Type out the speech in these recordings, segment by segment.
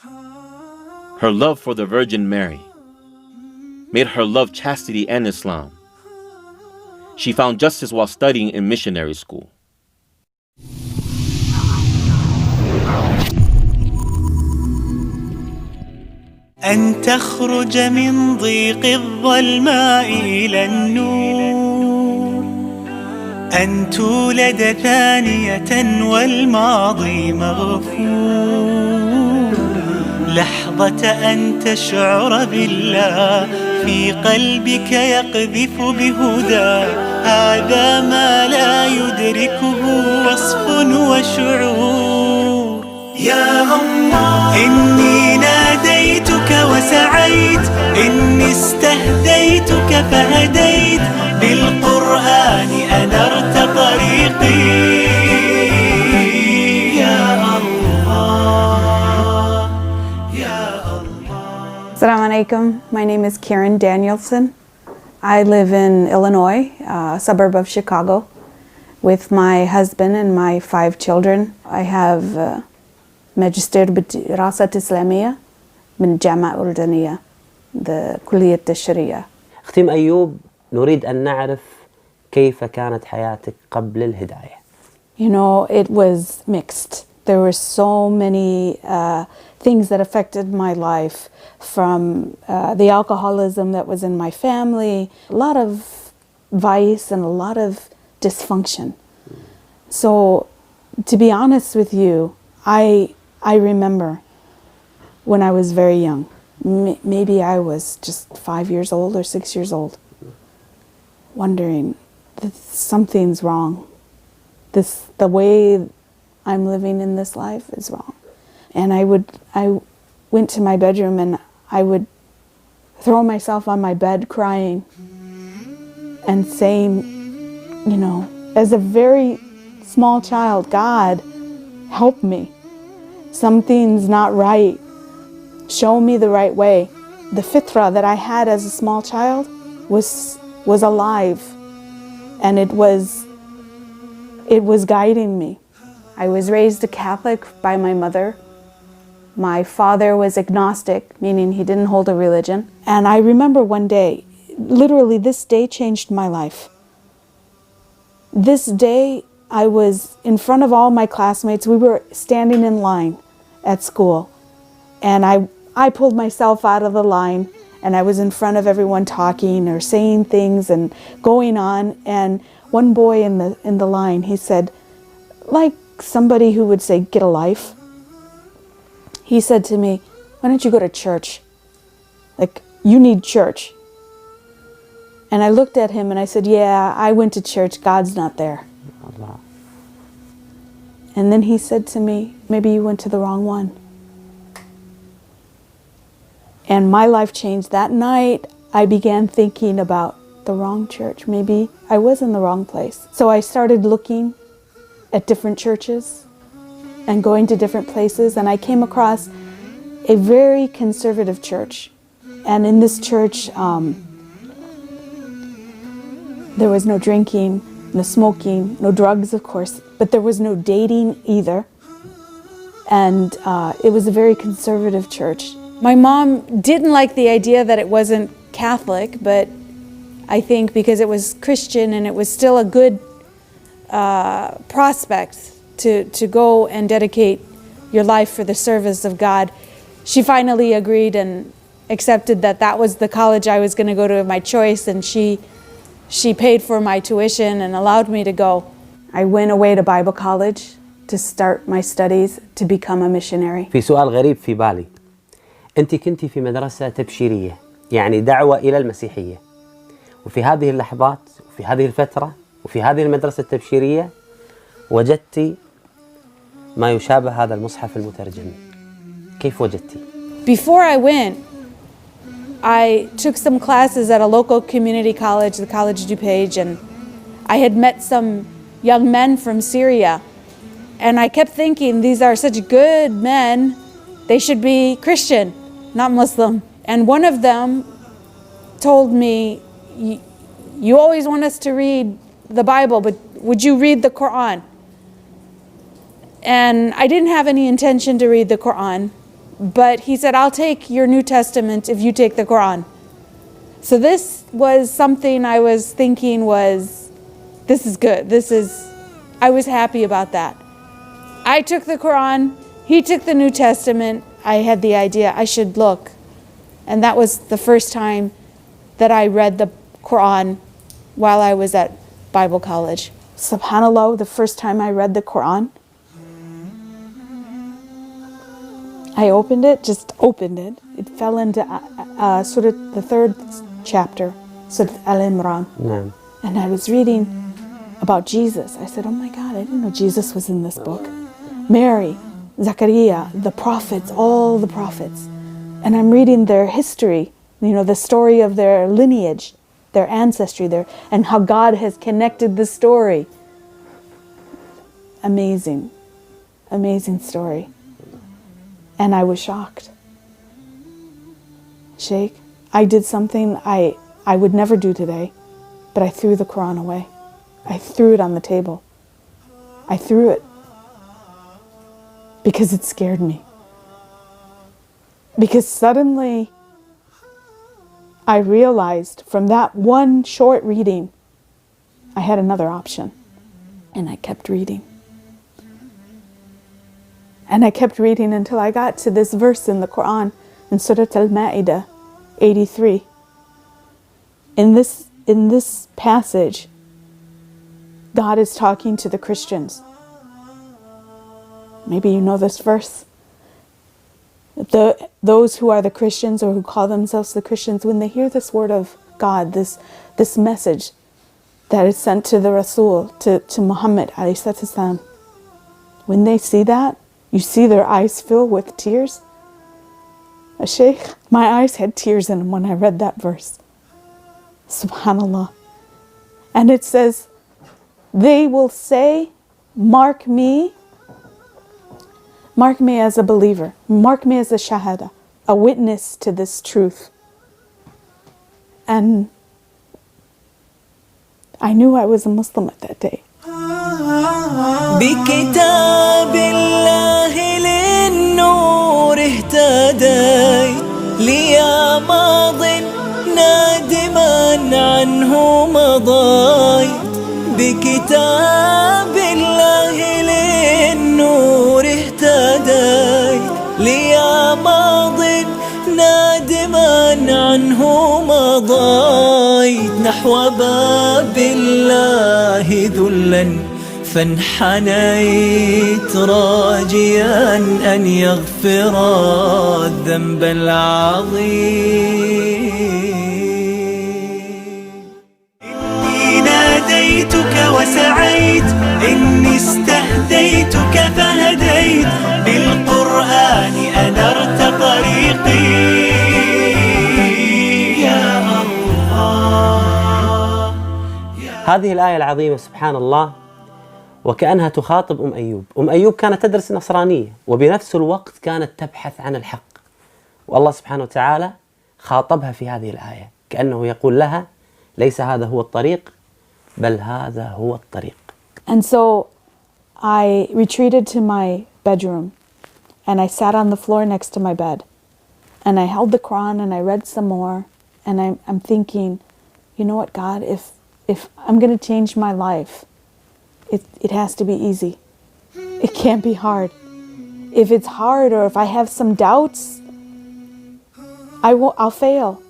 Her love for the Virgin Mary made her love chastity and Islam. She found justice while studying in missionary school. أن تخرج من ضيق الظلماء إلى النور، أن تولد ثانية والماضي مغفور، لحظة أن تشعر بالله في قلبك يقذف بهدى، هذا ما لا يدركه وصف وشعور. يا الله إني ناديتك وسعيت، إني استهديتك فهديت، بالقرآن أنرت طريقي. يا الله يا الله. Assalamu alaikum. My name is Karin Danilson. I live in Illinois, a suburb of Chicago, with my husband and my 5 children. I have ماجستير بالدراسات الإسلامية من الجامعة الأردنية كلية الشريعة. أختي أيوب، نريد أن نعرف كيف كانت حياتك قبل الهداية. You know, it was mixed. There were so many things that affected my life, from the alcoholism that was in my family, a lot of vice and a lot of dysfunction. So, to be honest with you, I remember when I was very young, maybe I was just 5 years old or 6 years old, wondering that something's wrong. The way I'm living in this life is wrong. And I went to my bedroom and I would throw myself on my bed crying and saying, you know, as a very small child, God, help me. Something's not right. Show me the right way. The fitra that I had as a small child was alive, and it was guiding me. I was raised a Catholic by my mother. My father was agnostic, meaning he didn't hold a religion. And I remember one day, literally this day changed my life. This day, I was in front of all my classmates. We were standing in line at school, and I pulled myself out of the line, and I was in front of everyone talking or saying things and going on. And one boy in the line, he said, like somebody who would say, "Get a life." He said to me, "Why don't you go to church? Like, you need church." And I looked at him and I said, "Yeah, I went to church. God's not there." And then he said to me, "Maybe you went to the wrong one." And my life changed. That night, I began thinking about the wrong church. Maybe I was in the wrong place. So I started looking at different churches and going to different places, and I came across a very conservative church. And in this church, there was no drinking, no smoking, no drugs, of course, but there was no dating either. And it was a very conservative church. My mom didn't like the idea that it wasn't Catholic, but I think because it was Christian and it was still a good prospect to go and dedicate your life for the service of God, she finally agreed and accepted that that was the college I was going to go to of my choice, and she paid for my tuition and allowed me to go. I went away to Bible college to start my studies to become a missionary. في سؤال غريب في بالي. أنت كنتي في مدرسة تبشيرية، يعني دعوة إلى المسيحية. وفي هذه اللحظات وفي هذه الفترة وفي هذه المدرسة التبشيرية وجدتي ما يشابه هذا المصحف المترجم. كيف وجدتي؟ Before I went, I took some classes at a local community college, the College DuPage, and I had met some young men from Syria. And I kept thinking, these are such good men, they should be Christian, not Muslim. And one of them told me, you always want us to read the Bible, but would you read the Quran? And I didn't have any intention to read the Quran, but he said, I'll take your New Testament if you take the Quran. So this was something I was thinking this is good. I was happy about that. I took the Quran, he took the New Testament. I had the idea I should look. And that was the first time that I read the Quran while I was at Bible college. SubhanAllah, the first time I read the Quran, I just opened it. It fell into sort of the third chapter, sort of Al-Imran. نعم. And I was reading about Jesus. I said, oh my God, I didn't know Jesus was in this book. Mary, Zachariah, the prophets, all the prophets. And I'm reading their history, the story of their lineage, their ancestry, and how God has connected the story. Amazing, amazing story. And I was shocked. Sheikh, I did something I would never do today, but I threw the Quran away. I threw it on the table. I threw it because it scared me. Because suddenly I realized from that one short reading, I had another option. And I kept reading. And I kept reading until I got to this verse in the Quran, in Surah Al-Ma'idah 83. In this passage, God is talking to the Christians. Maybe you know this verse. Those who are the Christians or who call themselves the Christians, when they hear this word of God, this message that is sent to the Rasul, to Muhammad ﷺ, when they see that, you see their eyes fill with tears. Sheikh, my eyes had tears in them when I read that verse. SubhanAllah. And it says, they will say, mark me as a believer, mark me as a shahada, a witness to this truth. And I knew I was a Muslim at that day. بكتاب الله للنور اهتديت ليا ماض نادما عنه مضيت بكتاب الله للنور اهتديت ليا ماض نادما عنه مضيت نحو باب الله ذلا فانحنيت راجيا أن يغفر الذنب العظيم إني ناديتك وسعيت إني استهديتك فهديت بالقرآن أنرت طريقي يا الله. هذه الآية العظيمة سبحان الله وكأنها تخاطب أيوب. أيوب كانت تدرس النصرانية وبنفس الوقت كانت تبحث عن الحق، والله سبحانه وتعالى خاطبها في هذه الآية كأنه يقول لها ليس هذا هو الطريق بل هذا هو الطريق. And so I retreated to my bedroom and I sat on the floor next to my bed and I held the Quran and I read some more and I'm thinking, you know what, God, if I'm going to change my life, it has to be easy. It can't be hard. If it's hard or if I have some doubts, I'll fail.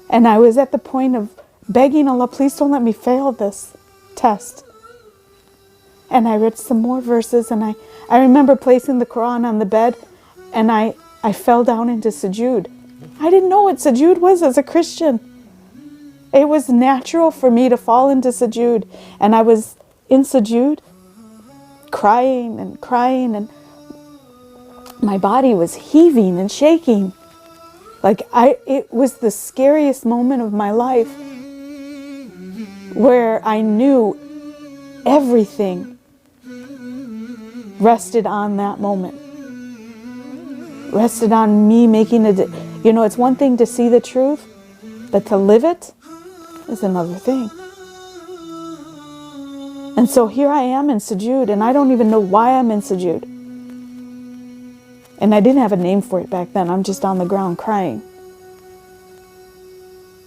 And I was at the point of begging Allah, please don't let me fail this test. And I read some more verses and I remember placing the Quran on the bed and I fell down into sujood. I didn't know what sujood was as a Christian. It was natural for me to fall into sujood, and I was in sujood, crying and my body was heaving and shaking. It was the scariest moment of my life where I knew everything rested on that moment. Rested on me making it's one thing to see the truth, but to live it is another thing. And so here I am in sujood, and I don't even know why I'm in sujood. And I didn't have a name for it back then. I'm just on the ground crying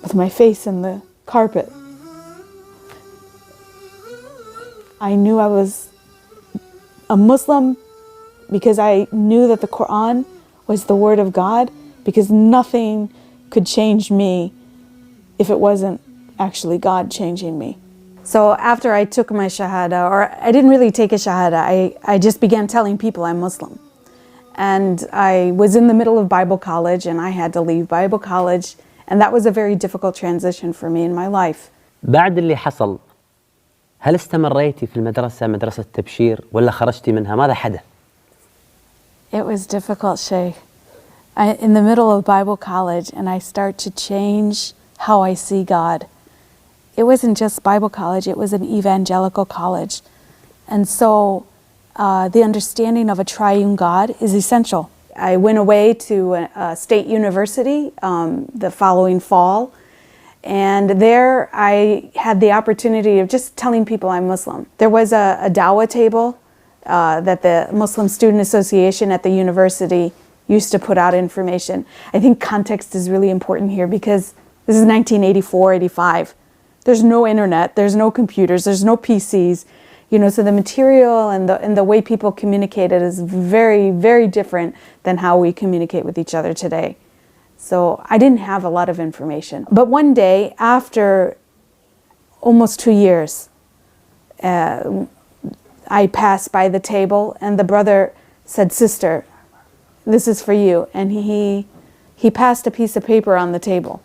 with my face in the carpet. I knew I was a Muslim because I knew that the Quran was the word of God, because nothing could change me if it wasn't actually God changing me. So after I took my Shahada, or I didn't really take a Shahada, I just began telling people I'm Muslim. And I was in the middle of Bible college and I had to leave Bible college, and that was a very difficult transition for me in my life. بعد اللي حصل هل استمريتي في المدرسة مدرسة تبشير ولا خرجتي منها؟ ماذا حدث؟ It was difficult, Sheikh. In the middle of Bible college, and I start to change how I see God. It wasn't just Bible college, it was an evangelical college. And so the understanding of a triune God is essential. I went away to a state university the following fall, and there I had the opportunity of just telling people I'm Muslim. There was a dawah table that the Muslim Student Association at the university used to put out information. I think context is really important here because this is 1984, 85. There's no internet, there's no computers, there's no PCs. You know, so the material and the way people communicated is very, very different than how we communicate with each other today. So I didn't have a lot of information. But one day, after almost 2 years, I passed by the table and the brother said, "Sister, this is for you." And he passed a piece of paper on the table.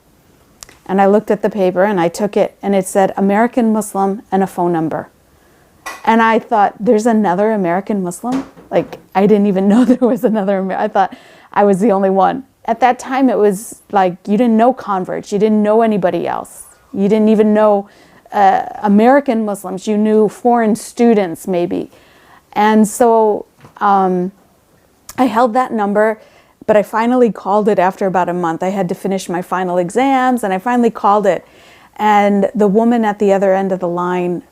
And I looked at the paper and I took it, and it said American Muslim and a phone number. And I thought, there's another American Muslim? Like, I didn't even know there was another. I thought I was the only one. At that time, it was like you didn't know converts. You didn't know anybody else. You didn't even know American Muslims. You knew foreign students, maybe. And so I held that number, but I finally called it after about a month. I had to finish my final exams, and I finally called it. And the woman at the other end of the line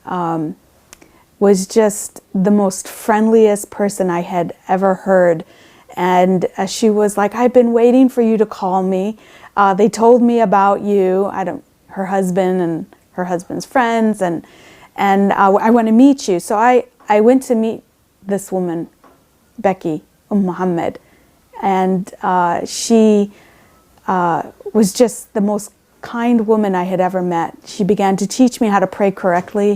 was just the most friendliest person I had ever heard. And she was like, "I've been waiting for you to call me. They told me about you." Her husband and her husband's friends, and I want to meet you. So I went to meet this woman, Becky Muhammad, and she was just the most kind woman I had ever met. She began to teach me how to pray correctly.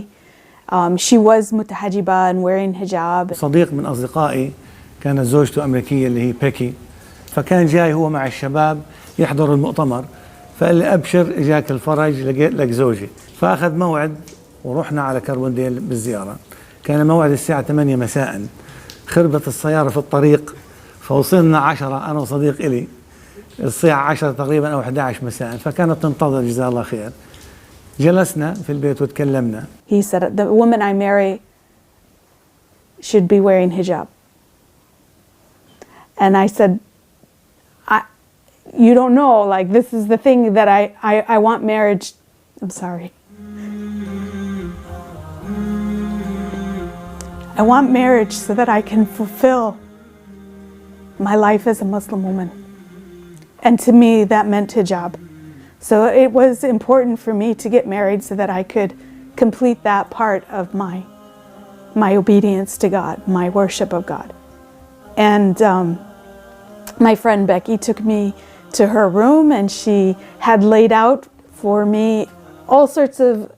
She was mutahajiba and wearing hijab. صديق من أصدقائي كانت زوجته أمريكية اللي هي بيكي، فكان جاي هو مع الشباب يحضر المؤتمر، فقال لي أبشر إجاك الفرج لقيت لك زوجي. فأخذ موعد ورحنا على كرونديل بالزيارة. كان موعد الساعة 8 مساء. خربت السيارة في الطريق، فوصلنا 10 أنا وصديق إلي الساعة 10 تقريبا أو 11 مساء، فكانت تنتظر جزاها الله خير. جلسنا في البيت وتكلمنا. He said, "The woman I marry should be wearing hijab." And I said, "You don't know, like, this is the thing that I want marriage." I'm sorry. I want marriage so that I can fulfill my life as a Muslim woman. And to me, that meant hijab. So it was important for me to get married so that I could complete that part of my obedience to God, my worship of God. And my friend Becky took me to her room, and she had laid out for me all sorts of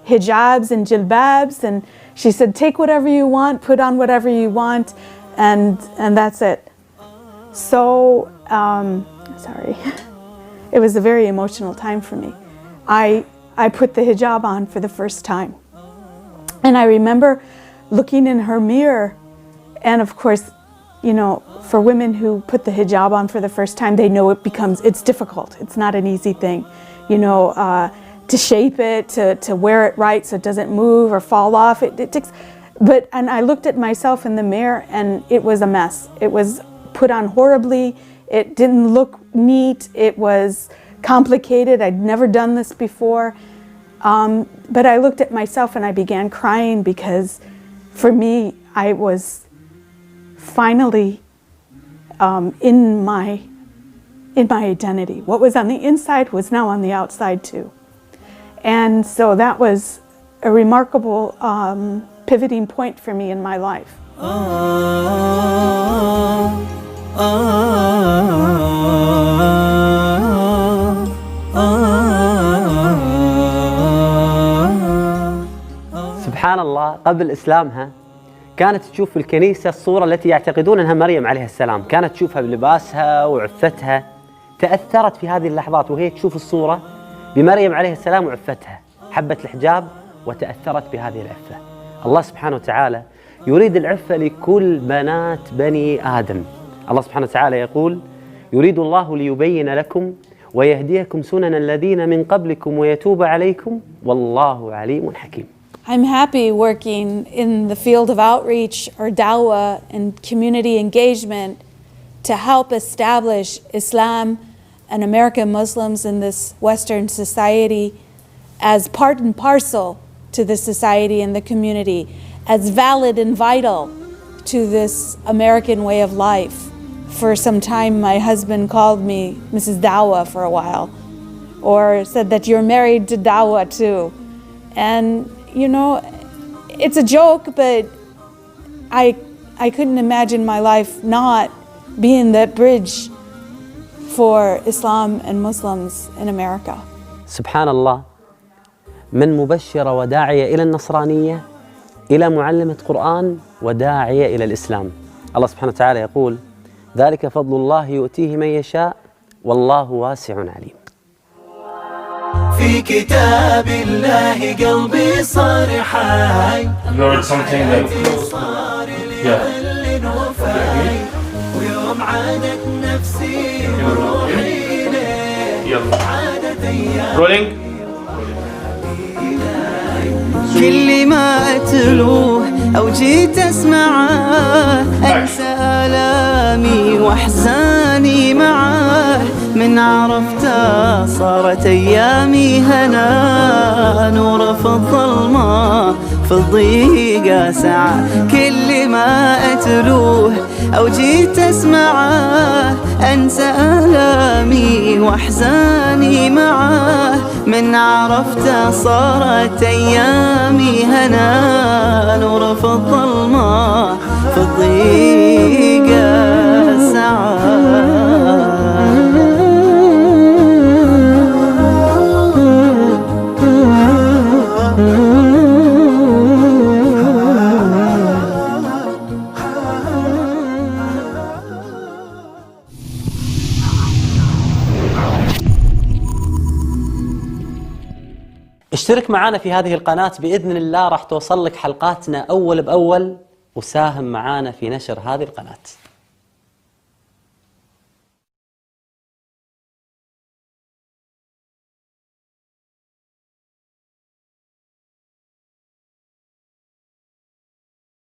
hijabs and jilbabs, and she said, "Take whatever you want, put on whatever you want, and that's it." So, sorry. It was a very emotional time for me. I put the hijab on for the first time. And I remember looking in her mirror, and of course, you know, for women who put the hijab on for the first time, they know it's difficult. It's not an easy thing, you know, to shape it, to wear it right so it doesn't move or fall off. It takes, and I looked at myself in the mirror, and it was a mess. It was put on horribly. It didn't look neat. It was complicated. I'd never done this before. But I looked at myself and I began crying because for me, I was finally in my identity. What was on the inside was now on the outside too. And so that was a remarkable pivoting point for me in my life. سبحان الله، قبل إسلامها كانت تشوف في الكنيسة الصورة التي يعتقدون أنها مريم عليها السلام، كانت تشوفها بلباسها وعفتها. تأثرت في هذه اللحظات وهي تشوف الصورة بمريم عليه السلام وعفتها، حبت الحجاب وتأثرت بهذه العفة. الله سبحانه وتعالى يريد العفة لكل بنات بني آدم. الله سبحانه وتعالى يقول: يريد الله ليبين لكم ويهديكم سنن الذين من قبلكم ويتوب عليكم والله عليم حكيم. I'm happy working in the field of outreach or dawah and community engagement to help establish Islam and American Muslims in this Western society as part and parcel to the society and the community, as valid and vital to this American way of life. For some time, my husband called me Mrs. Dawah for a while, or said that you're married to Dawah too. And you know, it's a joke, but I couldn't imagine my life not being that bridge for Islam and Muslims in America. سبحان الله، من مبشرة وداعية إلى النصرانية إلى معلمة قرآن وداعية إلى الإسلام. الله سبحانه وتعالى يقول: ذلك فضل الله يؤتيه من يشاء والله واسع عليم. في كتاب الله قلبي صار حي. You're something that ويوم عادت نفسي وروحي لك عادت أيام. Rolling. كل ما أتلوه أو جيت أسمعه أنسى آلامي وأحزاني معه. من عرفته صارت أيامي هنا، نور في الظلمة في الضيقة ساعة. كل ما أتلوه أو جيت أسمعه أنسى آلامي وأحزاني معه. من عرفته صارت أيامي هنا، نور في الظلمة في الضيقة ساعة. اشترك معنا في هذه القناة بإذن الله، راح توصل لك حلقاتنا أول بأول، وساهم معنا في نشر هذه القناة.